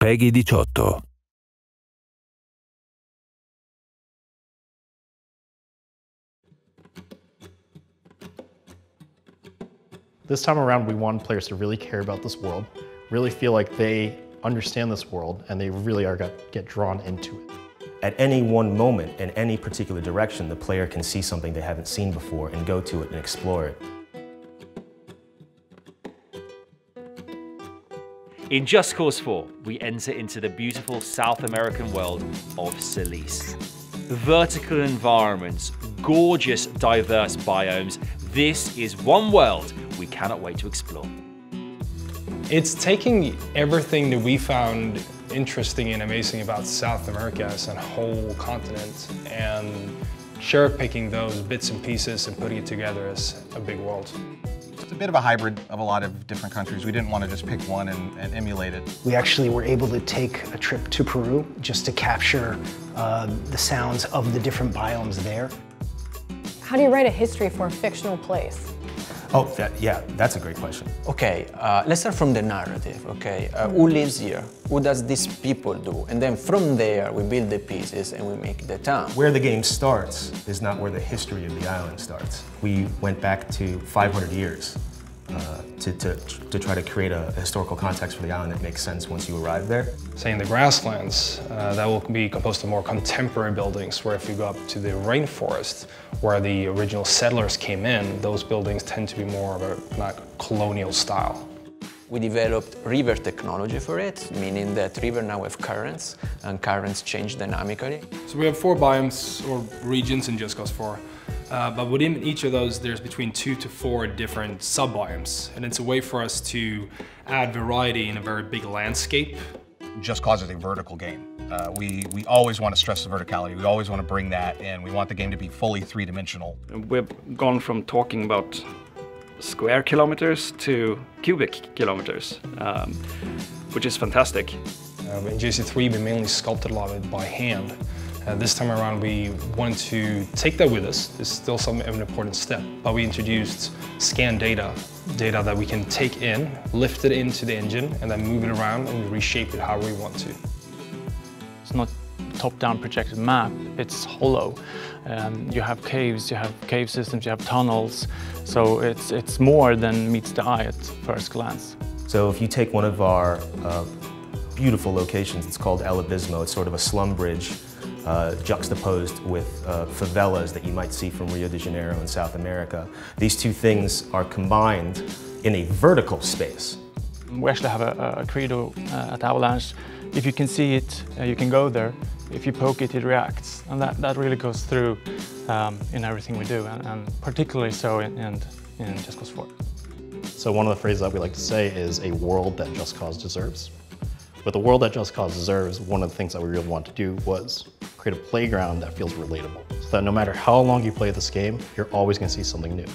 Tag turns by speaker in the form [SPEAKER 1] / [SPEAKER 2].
[SPEAKER 1] PEGI 18.
[SPEAKER 2] This time around, we want players to really care about this world, really feel like they understand this world, and they really are get drawn into it.
[SPEAKER 3] At any one moment, in any particular direction, the player can see something they haven't seen before and go to it and explore it.
[SPEAKER 4] In Just Cause 4, we enter into the beautiful South American world of Solís. Vertical environments, gorgeous, diverse biomes. This is one world we cannot wait to explore.
[SPEAKER 5] It's taking everything that we found interesting and amazing about South America as a whole continent and cherry-picking those bits and pieces and putting it together as a big world.
[SPEAKER 6] It's a bit of a hybrid of a lot of different countries. We didn't want to just pick one and emulate it.
[SPEAKER 7] We actually were able to take a trip to Peru just to capture the sounds of the different biomes there.
[SPEAKER 8] How do you write a history for a fictional place?
[SPEAKER 3] Oh, yeah, that's a great question.
[SPEAKER 9] Okay, let's start from the narrative, okay? Who lives here? What does these people do? And then from there, we build the pieces and we make the town.
[SPEAKER 3] Where the game starts is not where the history of the island starts. We went back to 500 years to try to create a historical context for the island that makes sense once you arrive there.
[SPEAKER 5] Say in the grasslands, that will be composed of more contemporary buildings, where if you go up to the rainforest, where the original settlers came in, those buildings tend to be more of a colonial style.
[SPEAKER 9] We developed river technology for it, meaning that rivers now have currents, and currents change dynamically.
[SPEAKER 5] So we have 4 biomes or regions in Just Cause 4, but within each of those there's between 2 to 4 different sub-biomes, and it's a way for us to add variety in a very big landscape.
[SPEAKER 6] Just Cause is a vertical game. We always want to stress the verticality. We always want to bring that in. We want the game to be fully three-dimensional.
[SPEAKER 10] We've gone from talking about square kilometers to cubic kilometers, which is fantastic.
[SPEAKER 5] In JC3 we mainly sculpted a lot of it by hand. This time around we wanted to take that with us. It's still an important step, but we introduced scan data that we can take in, lift it into the engine, and then move it around and reshape it however we want to.
[SPEAKER 11] It's not top-down projected map, it's hollow. You have caves, you have cave systems, you have tunnels, so it's more than meets the eye at first glance.
[SPEAKER 3] So if you take one of our beautiful locations, it's called El Abismo. It's sort of a slum bridge juxtaposed with favelas that you might see from Rio de Janeiro in South America. These two things are combined in a vertical space.
[SPEAKER 11] We actually have a credo at Avalanche. If you can see it, you can go there. If you poke it, it reacts. And that really goes through in everything we do, and particularly so in Just Cause 4.
[SPEAKER 2] So one of the phrases that we like to say is a world that Just Cause deserves. With the world that Just Cause deserves, one of the things that we really wanted to do was create a playground that feels relatable. So that no matter how long you play this game, you're always going to see something new.